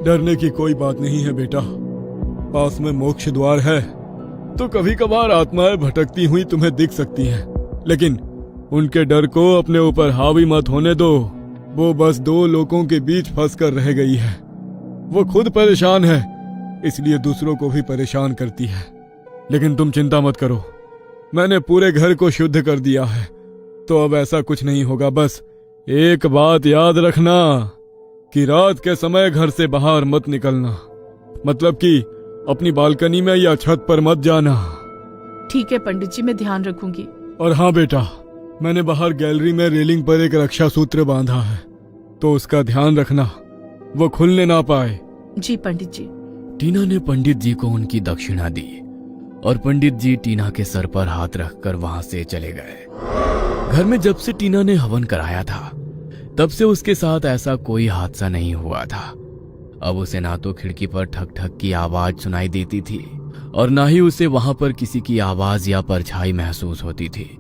डरने की कोई बात नहीं है बेटा, पास में मोक्ष द्वार है। तो कभी कभार आत्माएं भटकती हुई तुम्हें दिख सकती हैं, लेकिन उनके डर को अपने ऊपर हावी मत होने दो। वो बस दो लोगों के बीच फंस कर रह गई है। वो खुद परेशान है, इसलिए दूसरों को भी परेशान करती है। लेकिन तुम चिंता मत करो, मैंने पूरे घर को शुद्ध कर दिया है, तो अब ऐसा कुछ नहीं होगा। बस एक बात याद रखना कि रात के समय घर से बाहर मत निकलना, मतलब कि अपनी बालकनी में या छत पर मत जाना। ठीक है पंडित जी, मैं ध्यान रखूंगी। और हाँ बेटा, मैंने बाहर गैलरी में रेलिंग पर एक रक्षा सूत्र बांधा है, तो उसका ध्यान रखना वो खुलने ना पाए। जी पंडित जी। टीना ने पंडित जी को उनकी दक्षिणा दी और पंडित जी टीना के सर पर हाथ रखकर वहां से चले गए। घर में जब से टीना ने हवन कराया था, तब से उसके साथ ऐसा कोई हादसा नहीं हुआ था। अब उसे ना तो खिड़की पर ठक ठक की आवाज सुनाई देती थी और ना ही उसे वहां पर किसी की आवाज या परछाई महसूस होती थी।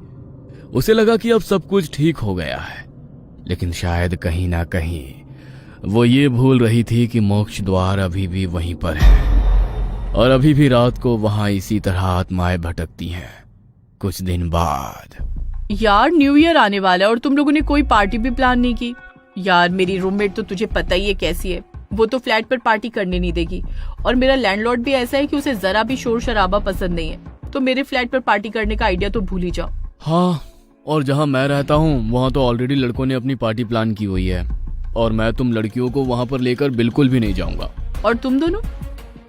उसे लगा कि अब सब कुछ ठीक हो गया है, लेकिन शायद कहीं ना कहीं वो ये भूल रही थी कि मोक्ष द्वार अभी भी वहीं पर है और अभी भी रात को वहां इसी तरह आत्माएं भटकती हैं। कुछ दिन बाद यार न्यू ईयर आने वाला है और तुम लोगों ने कोई पार्टी भी प्लान नहीं की। यार मेरी रूममेट तो तुझे पता ही है कैसी है, वो तो फ्लैट पर पार्टी करने नहीं देगी। और मेरा लैंडलॉर्ड भी ऐसा है कि उसे जरा भी शोर शराबा पसंद नहीं है, तो मेरे फ्लैट पर पार्टी करने का आइडिया तो भूल ही जाओ। हाँ, और जहाँ मैं रहता हूँ वहाँ तो ऑलरेडी लड़कों ने अपनी पार्टी प्लान की हुई है और मैं तुम लड़कियों को वहाँ पर लेकर बिल्कुल भी नहीं जाऊंगा। और तुम दोनों?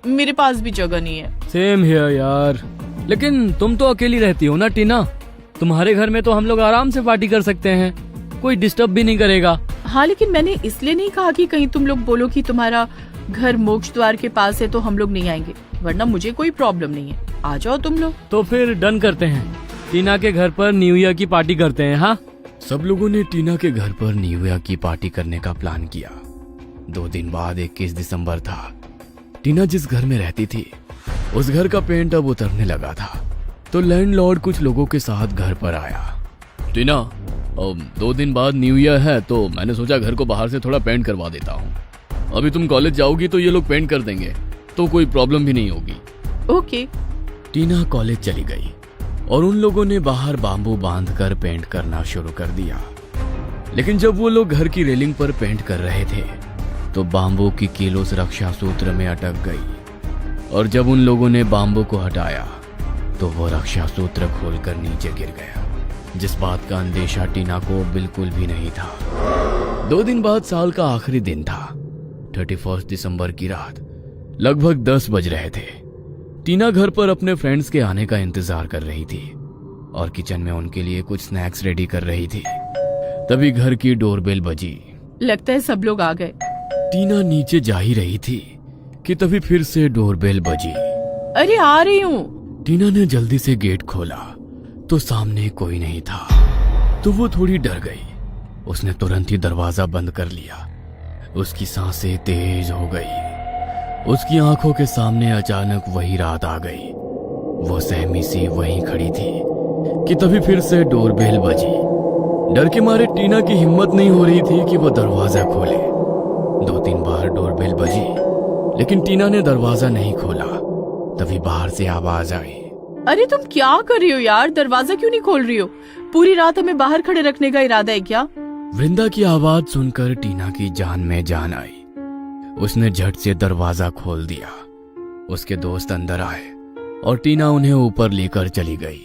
मेरे पास भी जगह नहीं है। सेम हियर यार। लेकिन तुम तो अकेली रहती हो ना टीना, तुम्हारे घर में तो हम लोग आराम से पार्टी कर सकते हैं, कोई डिस्टर्ब भी नहीं करेगा। हाँ, लेकिन मैंने इसलिए नहीं कहा कि कहीं तुम लोग बोलो कि तुम्हारा घर मोक्ष द्वार के पास है तो हम लोग नहीं आएंगे, वरना मुझे कोई प्रॉब्लम नहीं है, आ जाओ तुम लोग। तो फिर डन करते हैं, टीना के घर पर न्यू ईयर की पार्टी करते हैं। हाँ, सब लोगों ने टीना के घर पर न्यू ईयर की पार्टी करने का प्लान किया। 2 दिन बाद 21 दिसंबर था। टीना जिस घर में रहती थी उस घर का पेंट अब उतरने लगा था, तो लैंडलॉर्ड कुछ लोगों के साथ घर पर आया। टीना, 2 दिन बाद न्यू ईयर है तो मैंने सोचा घर को बाहर से थोड़ा पेंट करवा देता हूँ। अभी तुम कॉलेज जाओगी तो ये लोग पेंट कर देंगे, तो कोई प्रॉब्लम भी नहीं होगी। ओके। टीना कॉलेज चली गई और उन लोगों ने बाहर बांबू बांधकर पेंट करना शुरू कर दिया। लेकिन जब वो लोग घर की रेलिंग पर पेंट कर रहे थे तो बांबू की कील उस रक्षा सूत्र में अटक गई और जब उन लोगों ने बांबू को हटाया तो वो रक्षा सूत्र खोलकर नीचे गिर गया, जिस बात का अंदेशा टीना को बिल्कुल भी नहीं था। 2 दिन बाद साल का आखिरी दिन था, 31 दिसंबर की रात। लगभग 10 बज रहे थे। टीना घर पर अपने फ्रेंड्स के आने का इंतजार कर रही थी और किचन में उनके लिए कुछ स्नैक्स रेडी कर रही थी। तभी घर की डोरबेल बजी। लगता है सब लोग आ गए। टीना नीचे जा ही रही थी कि तभी फिर से डोरबेल बजी। अरे आ रही हूँ। टीना ने जल्दी से गेट खोला तो सामने कोई नहीं था, तो वो थोड़ी डर गई। उसने तुरंत ही दरवाजा बंद कर लिया। उसकी सांसें तेज हो गई। उसकी आंखों के सामने अचानक वही रात आ गई। वो सहमी सी वहीं खड़ी थी कि तभी फिर से डोरबेल बजी। डर के मारे टीना की हिम्मत नहीं हो रही थी कि वो दरवाजा खोले। 2-3 बार डोरबेल बजी, लेकिन टीना ने दरवाजा नहीं खोला। तभी बाहर से आवाज आई। अरे तुम क्या कर रही हो यार, दरवाजा क्यों नहीं खोल रही हो? पूरी रात हमें बाहर खड़े रखने का इरादा है क्या? वृंदा की आवाज सुनकर टीना की जान में जान आई। उसने झट से दरवाजा खोल दिया। उसके दोस्त अंदर आए और टीना उन्हें ऊपर लेकर चली गई।